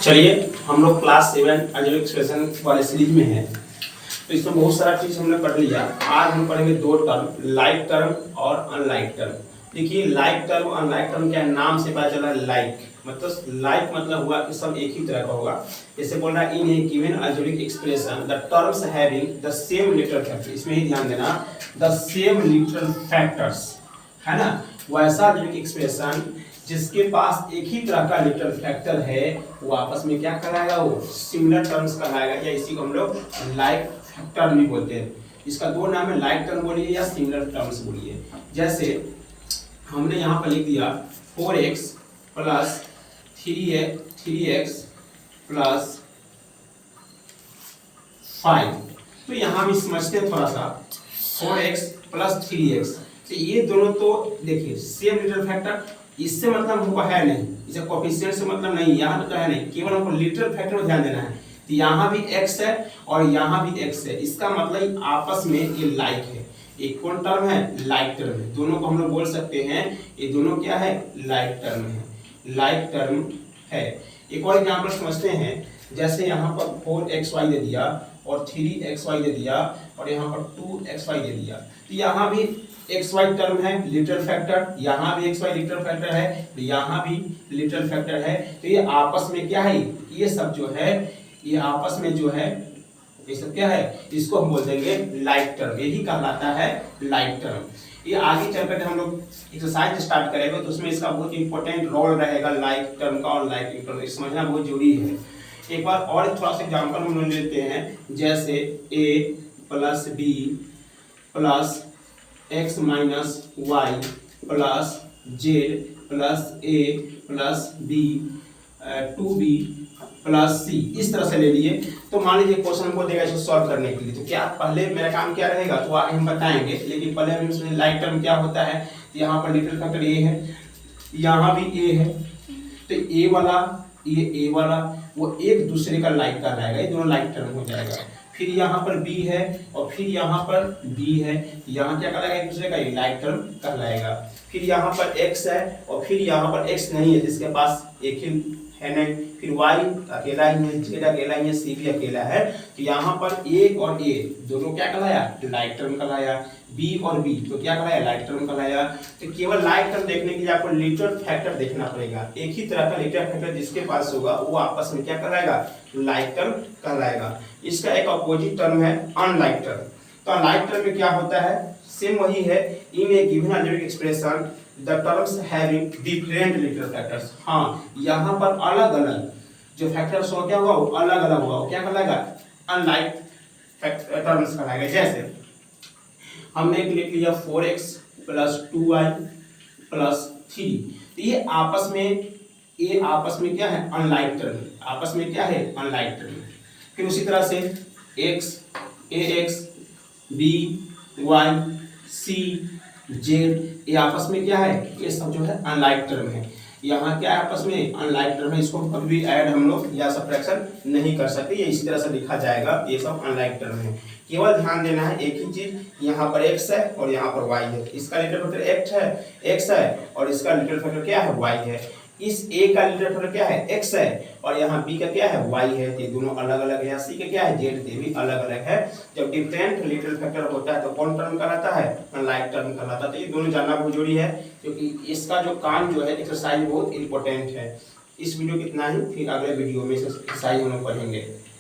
चलिए हम लोग क्लास 7 अलजेब्रिक एक्सप्रेशन वाले सीरीज में हैं। तो इसमें बहुत सारा चीज हमने पढ़ लिया। आज हम पढ़ेंगे दो टर्म, लाइक टर्म और अनलाइक टर्म। देखिए लाइक टर्म और अनलाइक टर्म क्या नाम से पता चला। लाइक मतलब हुआ कि सब एक ही तरह का होगा। जैसे बोल रहा है in a given algebraic expression the terms having the same literal factor, इसमें ही ध्यान देना, द सेम लिटरल फैक्टर्स, है ना। वैसा अलजेब्रिक एक्सप्रेशन जिसके पास एक ही तरह का लिटरल फैक्टर है वो आपस में क्या कहलाएगा, वो सिमिलर टर्म्स कहलाएगा, या इसी को हम लोग लाइक फैक्टर भी बोलते हैं। इसका दो नाम है, लाइक टर्म बोलिए या सिमिलर टर्म्स बोलिए। जैसे हमने यहाँ पर लिख दिया 4x प्लस 3x प्लस 5, तो यहाँ भी समझते हैं थोड़ा सा। 4x प्लस 3x, तो ये दोनों तो देखिए सेम लिटरल फैक्टर, इससे मतलब हमको है नहीं, इसे कोएफिशिएंट से मतलब नहीं, यहाँ तो है नहीं, केवल हमको लिटरल फैक्टर में ध्यान देना है। तो यहाँ भी x है और यहाँ भी x है, इसका मतलब आपस में ये लाइक है। एक कौन टर्म है, लाइक टर्म है। दोनों को हम लोग बोल सकते हैं ये दोनों क्या है, लाइक टर्म है, लाइक टर्म है। एक और एग्जांपल समझते हैं। जैसे यहाँ पर 4xy दे दिया और 3xy दे दिया और यहाँ पर 2xy दे दिया, तो यहाँ भी xy टर्म है लिटरल फैक्टर, यहाँ भी xy लिटरल फैक्टर है, तो यहाँ भी लिटरल फैक्टर है। तो ये आपस में क्या है, ये सब जो है ये आपस में जो है ये सब क्या है, इसको हम बोल देंगे लाइक टर्म, यही कहलाता है लाइक टर्म। ये आगे चल कर हम लोग एक्सरसाइज स्टार्ट करेंगे तो उसमें इसका बहुत इंपॉर्टेंट रोल रहेगा लाइक टर्म का, और लाइक टर्म समझना बहुत जरूरी है। एक बार और थोड़ा सा एग्जाम्पल हम लोग लेते हैं। जैसे a plus B plus x minus Y plus Z plus A plus B 2b plus C, इस तरह से ले लिए। तो मान लीजिए क्वेश्चन हमको देगा इसको सॉल्व करने के लिए, तो क्या पहले मेरा काम क्या रहेगा तो आगे हम बताएंगे, लेकिन पहले हम इसमें लाइक टर्म क्या होता है। यहाँ पर लिटरल फैक्टर a है, यहाँ भी a है, तो a वाला ये a वाला वो एक दूसरे का लाइक कहलाएगा, ये दोनों लाइक टर्म हो जाएगा। फिर यहाँ पर b है और फिर यहाँ पर b है, यहाँ क्या कहलाएगा, एक दूसरे का लाइक टर्म कहलाएगा। फिर यहाँ पर x है और फिर यहाँ पर x नहीं है जिसके पास एक ही है नहीं, फिर y अकेला ही है, z अकेला ही है, c भी अकेला है, तो यहाँ पर a और a दोनों क्या कहलाया, लाइक टर्म कहलाया। b और b तो क्या कहलाया, लाइक टर्म कहलाया। तो केवल लाइक टर्म देखने के लिए आपको लिटरल फैक्टर देखना पड़ेगा। एक ही तरह का लिटरल फैक्टर जिसके पास होगा वो आपस में क्या कहलाएगा, लाइक टर्म कहलाएगा। इसका एक अपोजिट टर्म है अनलाइक टर्म। तो अनलाइक टर्म में क्या होता है, सेम वही है, in a given algebraic expression the terms having different literal factors. हाँ, यहाँ पर अलग अलग जो फैक्टर्स हो क्या होगा, वो अलग अलग होगा, वो क्या कहलाएगा, अनलाइक टर्म्स कहलाएगा। जैसे हमने लिख लिया 4x प्लस 2y प्लस 3, तो ये आपस में क्या है, अनलाइक टर्म, आपस में क्या है, अनलाइक टर्म। फिर उसी तरह से x ax b y c z ये आपस में क्या है, ये सब जो है अनलाइक टर्म है। यहाँ क्या है, आपस में अनलाइक टर्म है, इसको कभी भी ऐड हम लोग या सब्ट्रैक्शन नहीं कर सकते, ये इसी तरह से लिखा जाएगा। ये सब अनलाइक टर्म है। केवल ध्यान देना है एक ही चीज, यहाँ पर x है और यहाँ पर y है, इसका लिटरल फैक्टर x है और इसका लिटरल फैक्टर क्या है, y है। इस a का लिटरल फैक्टर क्या है, x है, और यहाँ b का क्या है, y है। ये दोनों अलग अलग है। यहाँ c का क्या है, z, ये भी अलग अलग है। जब डिफरेंट लिटरल फैक्टर होता है तो कौन टर्म कहलाता है, अनलाइक टर्म कहलाता है। तो ये दोनों जानना बहुत जरूरी है, क्योंकि इसका जो काम जो है एक्सरसाइज बहुत इंपॉर्टेंट है। इस वीडियो कितना ही, फिर अगले वीडियो में एक्सरसाइज हम लोग पढ़ेंगे।